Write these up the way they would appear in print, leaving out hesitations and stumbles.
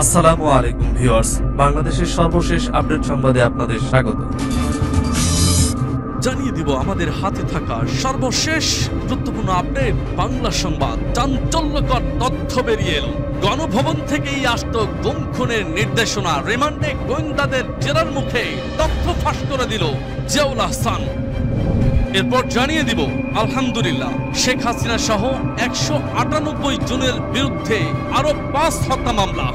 আসসালামু আলাইকুম ভিউয়ার্স, বাংলাদেশের সর্বশেষ আপডেট সংবাদে আপনাদের স্বাগত। জানিয়ে দিব আমাদের হাতে থাকা সর্বশেষ গুরুত্বপূর্ণ আপডেট বাংলা সংবাদ। চাঞ্চল্যকর তথ্য বেরিয়ে এলো। গণভবন থেকেই আসতো গুম খুনের নির্দেশনা, রিমান্ডে গোয়েন্দাদের জেরার মুখে তথ্য ফাঁস করে দিল জিয়াউল আহসান। এরপর জানিয়ে দিব আলহামদুলিল্লাহ শেখ হাসিনা সহ 198 জনের বিরুদ্ধে আরো 5 হত্যা মামলা,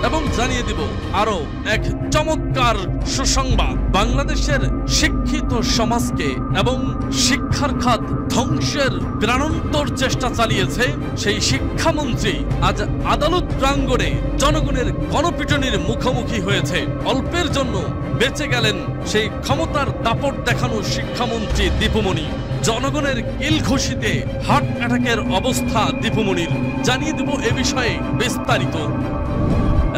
এবং জানিয়ে দিব আরো এক চমৎকার সুসংবাদ। বাংলাদেশের শিক্ষিত সমাজকে এবং শিক্ষার খাত ধ্বংসের প্রাণান্তর চেষ্টা চালিয়েছে সেই শিক্ষামন্ত্রী আজ আদালত প্রাঙ্গণে জনগণের গণপিটুনির মুখোমুখি হয়েছে। অল্পের জন্য বেঁচে গেলেন সেই ক্ষমতার দাপট দেখানো শিক্ষামন্ত্রী দীপুমণি। জনগণের কিল ঘুষিতে হার্ট অ্যাটাকের অবস্থা দীপুমণির। জানিয়ে দিব এ বিষয়ে বিস্তারিত।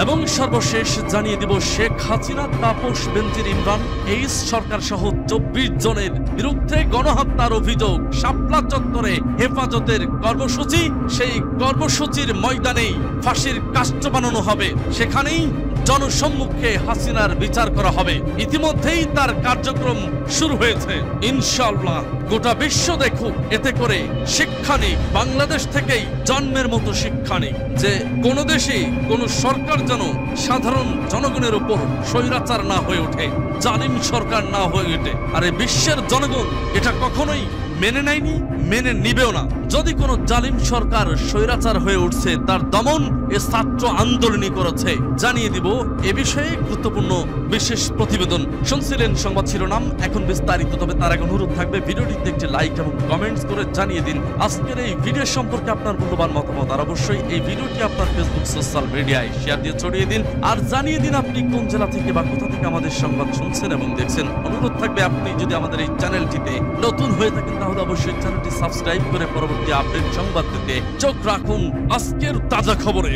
এবং সর্বশেষ জানিয়ে দিব শেখ হাসিনা, তাপস বেনজির, ইমরান, এইচ সরকার সহ 24 জনের বিরুদ্ধে গণহত্যার অভিযোগ। শাপলা চত্বরে হেফাজতের কর্মসূচি, সেই কর্মসূচির ময়দানেই ফাঁসির কাষ্ঠ বানানো হবে, সেখানেই জনসম্মুখে হাসিনার বিচার করা হবে। ইতিমধ্যেই তার কার্যক্রম শুরু হয়েছে। ইনশাআল্লাহ গোটা বিশ্ব দেখুক, এতে করে শিক্ষা নেই, বাংলাদেশ থেকেই জন্মের মতো শিক্ষা নেই যে কোন দেশে কোন সরকার যেন সাধারণ জনগণের উপর স্বৈরাচার না হয়ে ওঠে, জালিম সরকার না হয়ে ওঠে। আর এই বিশ্বের জনগণ এটা কখনোই মেনে নেয়নি, মেনে নিবেও না। যদি কোনো জালিম সরকার স্বৈরাচার হয়ে উঠছে, তার দমন এ ছাত্র আন্দোলনই করেছে। জানিয়ে দিব এ বিষয়ে গুরুত্বপূর্ণ বিশেষ প্রতিবেদন। শুনছিলেন সংবাদ শিরোনাম, এখন বিস্তারিত। তবে তার আগে অনুরোধ থাকবে ভিডিওটিতে একটি লাইক এবং কমেন্টস করে জানিয়ে দিন আজকের এই ভিডিও সম্পর্কে আপনার মূল্যবান মতামত। আর অবশ্যই এই ভিডিওটি আপনার ফেসবুক সোশ্যাল মিডিয়ায় শেয়ার দিয়ে ছড়িয়ে দিন। আর জানিয়ে দিন আপনি কোন জেলা থেকে বা কোথা থেকে আমাদের সংবাদ শুনছেন এবং দেখছেন। অনুরোধ থাকবে আপনি যদি আমাদের এই চ্যানেলটিতে নতুন হয়ে থাকেন তাহলে অবশ্যই চ্যানেলটি সাবস্ক্রাইব করে পরবর্তী আপডেট সংবাদ পেতে চোখ রাখুন আজকের তাজা খবরে।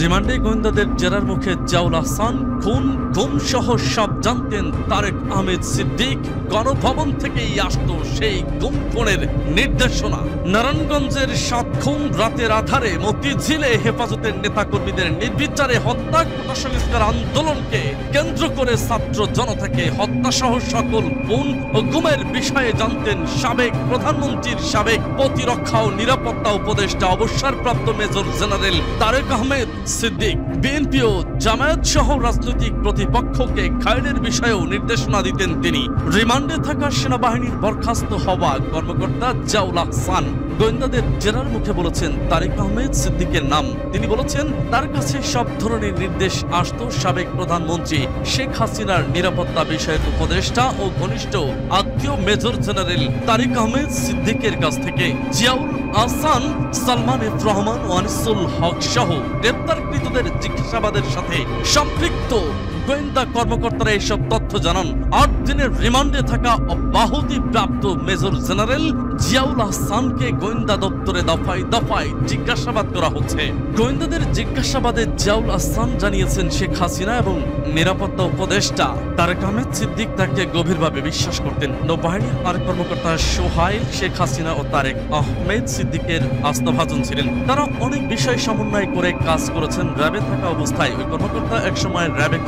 রিমান্ডে গোয়েন্দাদের জেরার মুখে জিয়াউল আহসান খুন, গুম সহ সব জানতেন তারেক আহমেদ সিদ্দিক। গণভবন থেকেই আসতো সেই গুম খুনের নির্দেশনা। নারায়ণগঞ্জের 7 খুন, রাতের আধারে মতিঝিলে হেফাজতের নেতাকর্মীদের নির্বিচারে হত্যা, কোটা সংস্কার আন্দোলনকে কেন্দ্র করে ছাত্র জনতাকে হত্যা সহ সকল খুন ও গুমের বিষয়ে জানতেন সাবেক প্রধানমন্ত্রীর সাবেক প্রতিরক্ষা ও নিরাপত্তা উপদেষ্টা অবসরপ্রাপ্ত major general Tarek Ahmed Siddique. BNP ও জামায়াত সহ রাজনৈতিক প্রতিপক্ষকে খায়রের বিষয়েও নির্দেশনা দিতেন তিনি। রিমান্ডে থাকা সেনাবাহিনীর বরখাস্ত হওয়া কর্মকর্তা জিয়াউল আহসান গোয়েন্দাদের জেরার মুখে বলেছেন তারেক আহমেদ সিদ্দিকের নাম। তিনি বলেছেন তার কাছে সব ধরনের নির্দেশ আসত সাবেক প্রধানমন্ত্রী শেখ হাসিনার নিরাপত্তা বিষয়ক উপদেষ্টা ও ঘনিষ্ঠ আত্মীয় মেজর জেনারেল তারেক আহমেদ সিদ্দিকের কাছ থেকে। জিয়াউল আহসান, সালমান এফ রহমান ও আনিসুল হক সহ গ্রেপ্তারকৃতদের জিজ্ঞাসাবাদের সাথে সম্পৃক্ত গোয়েন্দা কর্মকর্তারা এসব তথ্য জানান। 8 দিনের রিমান্ডে থাকা অব্যাহতিপ্রাপ্ত মেজর জেনারেল জিয়াউল আহসানকে গোয়েন্দা দপ্তরে দফায় দফায় জিজ্ঞাসাবাদ করা হচ্ছে। গোয়েন্দাদের জিজ্ঞাসাবাদে জিয়াউল আহসান জানিয়েছেন শেখ হাসিনা এবং নিরাপত্তা উপদেষ্টা তারেক আহমেদ সিদ্দিক তাকে গভীরভাবে বিশ্বাস করতেন। নৌবাহিনীর আরেক কর্মকর্তা সোহাইল শেখ হাসিনা ও তারেক আহমেদ সিদ্দিকের আস্থাভাজন ছিলেন। তারা অনেক বিষয় সমন্বয় করে কাজ করেছেন। র্যাবে থাকা অবস্থায় ওই কর্মকর্তা একসময় র্যাবে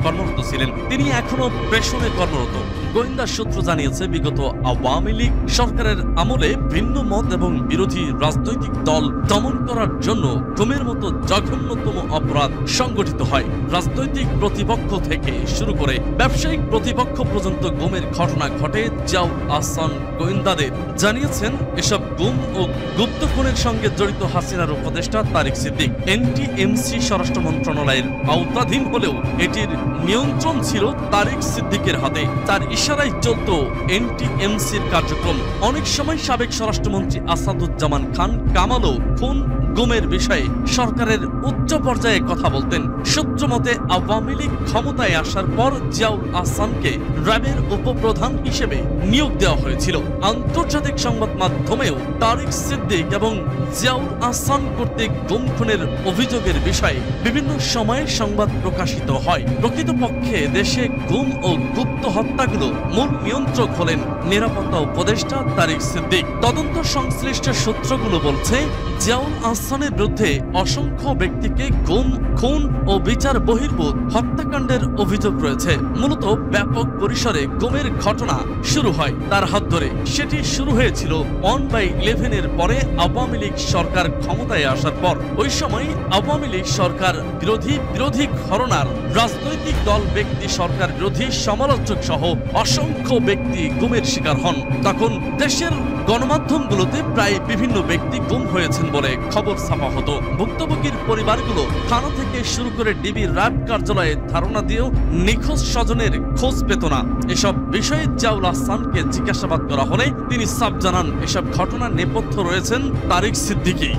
কর্মরত ছিলেন, তিনি এখনো প্রেষণে কর্মরত। গোয়েন্দা সূত্র জানিয়েছে বিগত আওয়ামী লীগ সরকারের আমলে ভিন্ন মত এবং বিরোধী রাজনৈতিক দল দমন করার জন্য গুমের মতো জঘন্যতম অপরাধ সংগঠিত হয়। রাজনৈতিক প্রতিপক্ষ থেকে শুরু করে ব্যবসায়িক প্রতিপক্ষ পর্যন্ত গুমের ঘটনা ঘটে। জিয়াউল আহসান গোয়েন্দাদের জানিয়েছেন এসব গুম ও গুপ্ত খুনের সঙ্গে জড়িত হাসিনার উপদেষ্টা তারেক সিদ্দিক। এনটিএমসি স্বরাষ্ট্র মন্ত্রণালয়ের আওতাধীন হলেও এটির নিয়ন্ত্রণ ছিল তারেক সিদ্দিকের হাতে। তার ইশারায় চলত এনটিএমসির কার্যক্রম। অনেক সময় সাবেক স্বরাষ্ট্রমন্ত্রী আসাদুজ্জামান খান কামালও খুন গুমের বিষয়ে সরকারের উচ্চ পর্যায়ে কথা বলতেন। সূত্র মতে আওয়ামী লীগ ক্ষমতায় আসার পর জিয়াউল আহসানকে র্যাবের উপপ্রধান হিসেবে নিয়োগ দেওয়া হয়েছিল। আন্তর্জাতিক সংবাদ মাধ্যমেও তারেক সিদ্দিক এবং জিয়াউল আহসান কর্তৃক গুম খুনের অভিযোগের বিষয়ে বিভিন্ন সময়ে সংবাদ প্রকাশিত হয়। প্রকৃতপক্ষে দেশে গুম ও গুপ্ত হত্যাগুলো মূল নিয়ন্ত্রক হলেন নিরাপত্তা উপদেষ্টা তারিক সিদ্দিক। তদন্ত সংশ্লিষ্ট সূত্রগুলো বলছে জিয়াউল আহসানের বিরুদ্ধে অসংখ্য ব্যক্তিকে গুম, খুন ও বিচার বহির্ভূত হত্যাকাণ্ডের অভিযোগ রয়েছে। মূলত ব্যাপক পরিসরে গুমের ঘটনা শুরু হয় তার হাত ধরে। সেটি শুরু হয়েছিল 1/11 এর পরে আওয়ামী লীগ সরকার ক্ষমতায় আসার পর। ওই সময় আওয়ামী লীগ সরকার বিরোধী ঘরানার রাজনৈতিক দল ব্যক্তি, সরকার বিরোধী সমালোচক সহ অসংখ্য ব্যক্তি গুমের শিকার হন। তখন দেশের গণমাধ্যমগুলোতে প্রায় বিভিন্ন ব্যক্তি গুম হয়েছেন বলে খবর ছাপা হতো। ভুক্তভোগীর পরিবারগুলো থানা থেকে শুরু করে ডিবি র্যাব কার্যালয়ে ধারণা দিয়েও নিখোঁজ স্বজনের খোঁজ পেত না। এসব বিষয়ে জিয়াউল আহসানকে জিজ্ঞাসাবাদ করা হলে তিনি সাফ জানান, এসব ঘটনার নেপথ্য রয়েছেন তারিক সিদ্দিকী।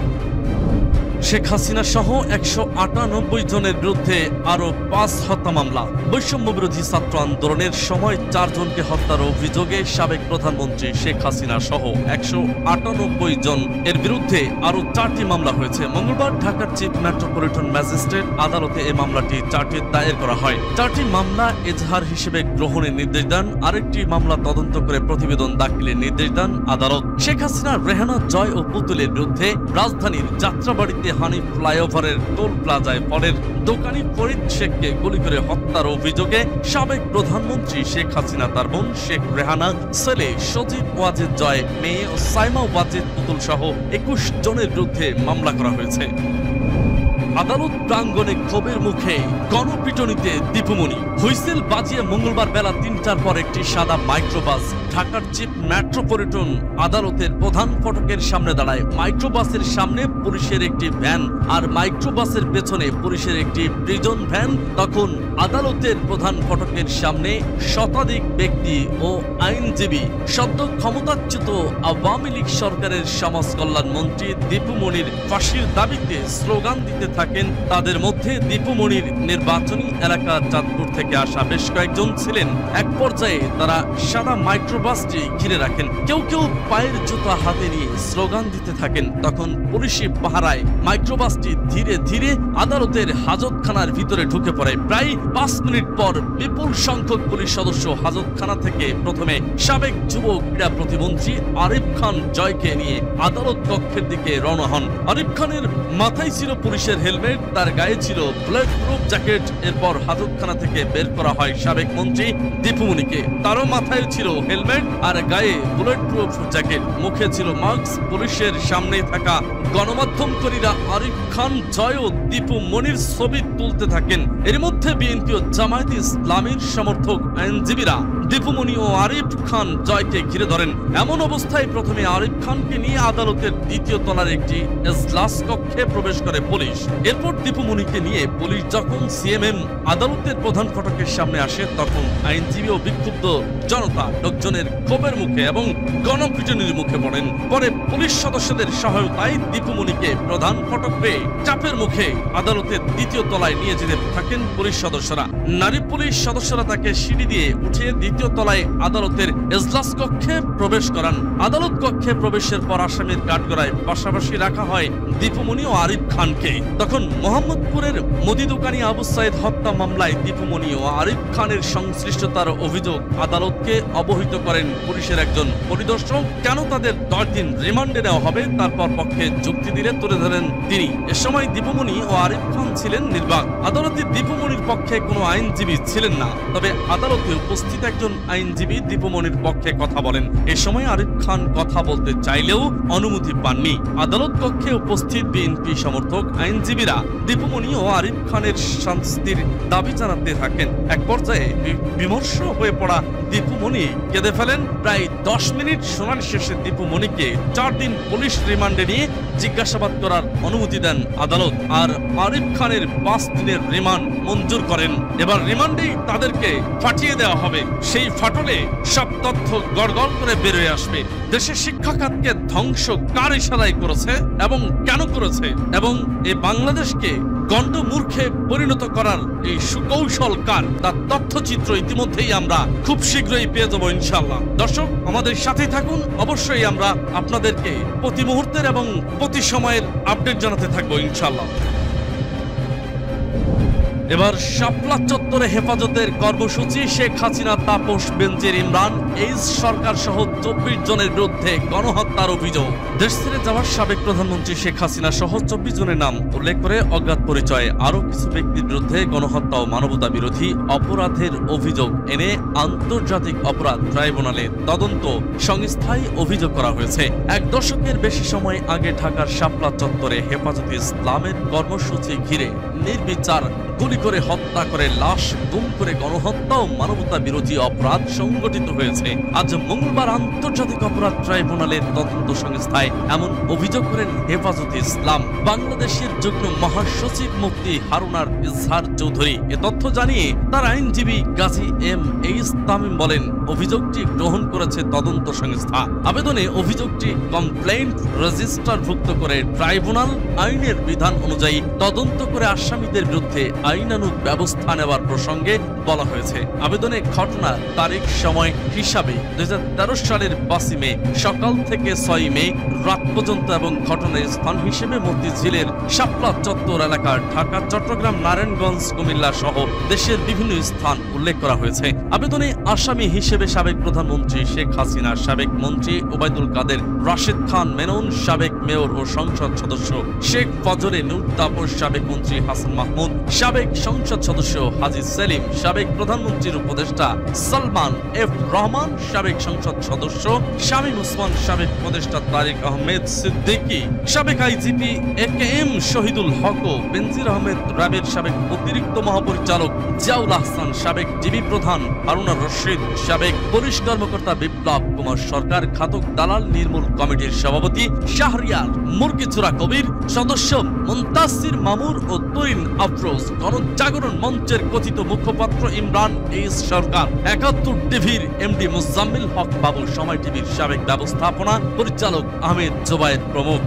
শেখ হাসিনা সহ 198 জনের বিরুদ্ধে আরো 5 হত্যা মামলা। বৈষম্য বিরোধী ছাত্র আন্দোলনের সময় 4 জনকে হত্যার অভিযোগে সাবেক প্রধানমন্ত্রী শেখ হাসিনা সহ 198 জন এর বিরুদ্ধে আরো 4টি মামলা হয়েছে। মঙ্গলবার ঢাকার চিফ মেট্রোপলিটন ম্যাজিস্ট্রেট আদালতে এই মামলাটি 4টি দায়ের করা হয়। 4টি মামলা এজাহার হিসেবে গ্রহণের নির্দেশ দেন, আরেকটি মামলা তদন্ত করে প্রতিবেদন দাখিলের নির্দেশ দেন আদালত। শেখ হাসিনা, রেহানা, জয় ও পুতুলের বিরুদ্ধে রাজধানীর যাত্রাবাড়িতে হানিফ ফ্লাইওভারের টোল প্লাজায় ফলের দোকানি ফরিদ শেখকে গুলি করে হত্যার অভিযোগে সাবেক প্রধানমন্ত্রী শেখ হাসিনা, তার বোন শেখ রেহানা, ছেলে সজীব ওয়াজেদ জয়, মেয়ে ও সাইমা ওয়াজেদ পুতুল সহ 21 জনের বিরুদ্ধে মামলা করা হয়েছে। আদালত প্রাঙ্গণে ক্ষোভের মুখে গণপিটুনিতে দীপুমণি। হুইসেল বাজিয়ে মঙ্গলবার বেলা 3টার পর একটি সাদা মাইক্রোবাস ঢাকার চিফ মেট্রোপলিটন আদালতের প্রধান ফটকের সামনে দাঁড়ায়। মাইক্রোবাসের সামনে পুলিশের একটি ভ্যান আর মাইক্রোবাসের পেছনে পুলিশের একটি প্রিজন ভ্যান। তখন আদালতের প্রধান ফটকের সামনে শতাধিক ব্যক্তি ও আইনজীবী সদ্য ক্ষমতাচ্যুত আওয়ামী লীগ সরকারের সমাজ কল্যাণ মন্ত্রী দীপুমণির ফাঁসির দাবিতে স্লোগান দিতে থাকেন। তাদের মধ্যে দীপুমণির নির্বাচনী এলাকা চাঁদপুর থেকে আসা বেশ কয়েকজন ছিলেন। এক পর্যায়ে তারা সাদা মাইক্রোবাসটি ঘিরে রাখেন। কেউ কেউ পায়ের জুতা হাতে নিয়ে স্লোগান দিতে থাকেন। তখন পুলিশি পাহারায় মাইক্রোবাসটি ধীরে ধীরে আদালতের হাজতখানার ভিতরে ঢুকে পড়ে। প্রায় 5 মিনিট পর বিপুল সংখ্যক পুলিশ সদস্য হাজতখানা থেকে প্রথমে সাবেক যুব ক্রীড়া প্রতিমন্ত্রী আরিফ খান জয়কে নিয়ে আদালত কক্ষের দিকে রওনা হন। আরিফ খানের মাথায় ছিল পুলিশের হেলমেট, তার গায়ে ছিল বুলেট প্রুফ জ্যাকেট। এরপর হাজতখানা থেকে বের করা হয় সাবেক মন্ত্রী দীপুমণিকে। তারও মাথায় ছিল হেলমেট আর গায়ে বুলেট প্রুফ জ্যাকেট, মুখে ছিল মাস্ক। পুলিশের সামনে থাকা গণমাধ্যমকর্মীরা আরিফ খান, জয় ও দীপুমণির ছবি তুলতে থাকেন। এর মধ্যে বিএনপি ও জামায়াতে ইসলামীর সমর্থক আইনজীবীরা দীপুমণি ও আরিফ খান জয়কে ঘিরে ধরেন। এমন অবস্থায় প্রথমে আরিফ খানকে নিয়ে আদালতের 2য় তলার একটি এজলাস কক্ষে প্রবেশ করে পুলিশ। এরপর দীপুমণিকে নিয়ে পুলিশ যখন সিএমএম আদালতের প্রধান ফটকের সামনে আসে, তখন আইনজীবী ও বিক্ষুব্ধ জনতা লোকজনের ক্ষোভের মুখে এবং গণপিটুনির মুখে পড়েন। পরে পুলিশ সদস্যদের সহায়তায় দীপুমণিকে প্রধান ফটক পেয়ে চাপের মুখে আদালতের 2য় তলায় নিয়ে যেতে থাকেন পুলিশ সদস্যরা। নারী পুলিশ সদস্যরা তাকে সিঁড়ি দিয়ে উঠিয়ে 2য় তলায় আদালতের এজলাস কক্ষে প্রবেশ করান। আদালত কক্ষে প্রবেশের পর আসামির কাঠগড়ায় পাশাপাশি রাখা হয় দীপুমণি ও আরিফ খানকে। তখন মোহাম্মদপুরের মুদি দোকানি আবু সাইদ হত্যা মামলায় দীপুমণি ও আরিফ খানের সংশ্লিষ্টতার অভিযোগ আদালতকে অবহিত করেন পুলিশের একজন পরিদর্শক। কেন তাদের 10 দিন রিমান্ডে নেওয়া হবে তারপর পক্ষে যুক্তি দিলে তুলে ধরেন তিনি। এ সময় দীপুমণি ও আরিফ খান ছিলেন নির্বাক। আদালতে দীপুমণির পক্ষে কোনো আইনজীবী ছিলেন না, তবে আদালতে উপস্থিত একজন আইনজীবী দীপুমণির পক্ষে কথা বলেন। এ সময় আরিফ খান কথা বলতে চাইলেও অনুমতি পাননি। আদালত কক্ষে উপস্থিত বিএনপি সমর্থক আইনজীবীরা দীপুমণি ও আরিফ খানের শাস্তির দাবি জানাতে থাকেন। এক পর্যায়ে বিমর্ষ হয়ে পড়া দীপুমণি কেঁদে ফেলেন। প্রায় 10 মিনিট শুনানি শেষে দীপুমণিকে 4 দিন পুলিশ রিমান্ডে নিয়ে জিজ্ঞাসাবাদ করার অনুমতি দেন আদালত, আর আরিফ খানের 5 দিনের রিমান্ড মঞ্জুর করেন। এবার রিমান্ডেই তাদেরকে ফাটিয়ে দেওয়া হবে। সেই ফাটলে সব তথ্য গড়গড় করে বেরোয় আসবে। দেশের শিক্ষা খাতকে ধ্বংস কার ইশারায় করেছে এবং কেন করেছে, এবং এই বাংলাদেশকে গণ্ডমূর্খে পরিণত করার এই সুকৌশল কার, তার তথ্যচিত্র ইতিমধ্যেই আমরা খুব শীঘ্রই পেয়ে যাবো ইনশাআল্লাহ। দর্শক, আমাদের সাথে থাকুন। অবশ্যই আমরা আপনাদেরকে প্রতি মুহূর্তের এবং প্রতি সময়ের আপডেট জানাতে থাকবো ইনশাআল্লাহ। এবার শাপলা চত্বরে হেফাজতের কর্মসূচি, শেখ হাসিনা, তাপস বেনজির, ইমরান এইচ সরকার সহ 24 জনের বিরুদ্ধে গণহত্যার অভিযোগ। দেশ ছেড়ে যাওয়ার সাবেক প্রধানমন্ত্রী শেখ হাসিনা সহ 24 জনের নাম উল্লেখ করে অজ্ঞাত পরিচয়ে আরও কিছু ব্যক্তির বিরুদ্ধে গণহত্যা ও মানবতা বিরোধী অপরাধের অভিযোগ এনে আন্তর্জাতিক অপরাধ ট্রাইব্যুনালে তদন্ত সংস্থায় অভিযোগ করা হয়েছে। এক দশকের বেশি সময় আগে ঢাকার শাপলা চত্বরে হেফাজতে ইসলামের কর্মসূচি ঘিরে নির্বিচার গুলি করে হত্যা করে লাশ গুম করে গণহত্যা ও মানবতা বিরোধী অপরাধ সংগঠিত হয়েছে। আজ মঙ্গলবার আন্তর্জাতিক অপরাধ ট্রাইব্যুনালের তদন্ত সংস্থায় এমন অভিযোগ করেন হেফাজতে ইসলাম বাংলাদেশের যুগ্ম মহাসচিব মুফতি হারুনার ইজহার চৌধুরী। এ তথ্য জানিয়ে তার আইনজীবী গাজী এম এইচ তামিম বলেন, অভিযোগটি গ্রহণ করেছে তদন্ত সংস্থা। আবেদনে অভিযোগটি কমপ্লেইন্ট রেজিস্টারভুক্ত করে ট্রাইব্যুনাল আইনের বিধান অনুযায়ী তদন্ত করে আসামিদের বিরুদ্ধে আইনানুগ ব্যবস্থা নেওয়ার প্রসঙ্গে বলা হয়েছে। আবেদনে ঘটনা তারিখ সময় হিসাবে 2013 সালের 5 মে সকাল থেকে 6 মে রাত পর্যন্ত এবং ঘটনার স্থান হিসেবে মতিঝিলের শাপলা চত্বর এলাকার ঢাকা, চট্টগ্রাম, নারায়ণগঞ্জ, কুমিল্লা সহ দেশের বিভিন্ন স্থান উল্লেখ করা হয়েছে। আবেদনে আসামি হিসেবে সাবেক প্রধানমন্ত্রী শেখ হাসিনা, সাবেক মন্ত্রী ওবায়দুল কাদের, রাশেদ খান মেনন, সাবেক মেয়র ও সংসদ সদস্য শেখ ফজলে নূর, তাপস, সাবেক মন্ত্রী হাসান মাহমুদ, সাবেক সংসদ সদস্য হাজী সেলিম, সাবেক প্রধানমন্ত্রীর উপদেষ্টা সালমান এফ রহমান, সাবেক সংসদ সদস্য শামীম ওসমান, সাবেক উপদেষ্টা তারিক আহমেদ সিদ্দিকী, সাবেক আইজিপি একেএম শহীদুল হক, বেনজির আহমেদ র্যাবের সাবেক অতিরিক্ত মহাপরিচালক জিয়াউল আহসান, সাবেক ডিবি প্রধান হারুন আর রশিদ, সাবেক পুলিশ কর্মকর্তা বিপ্লব কুমার সরকার, ঘাতক দালাল নির্মূল কমিটির সভাপতি শাহরিয়ার মুরগিচূড়া কবির, সদস্য মুনতাসির মামুর ও তরিন আফরোজ, গণজাগরণ মঞ্চের কথিত মুখপাত্র ইমরান এইচ সরকার, 71 টিভির এমডি মুজাম্মিল হক বাবু, সময় টিভির সাবেক ব্যবস্থাপনা পরিচালক আহমেদ জোবায়ের প্রমুখ।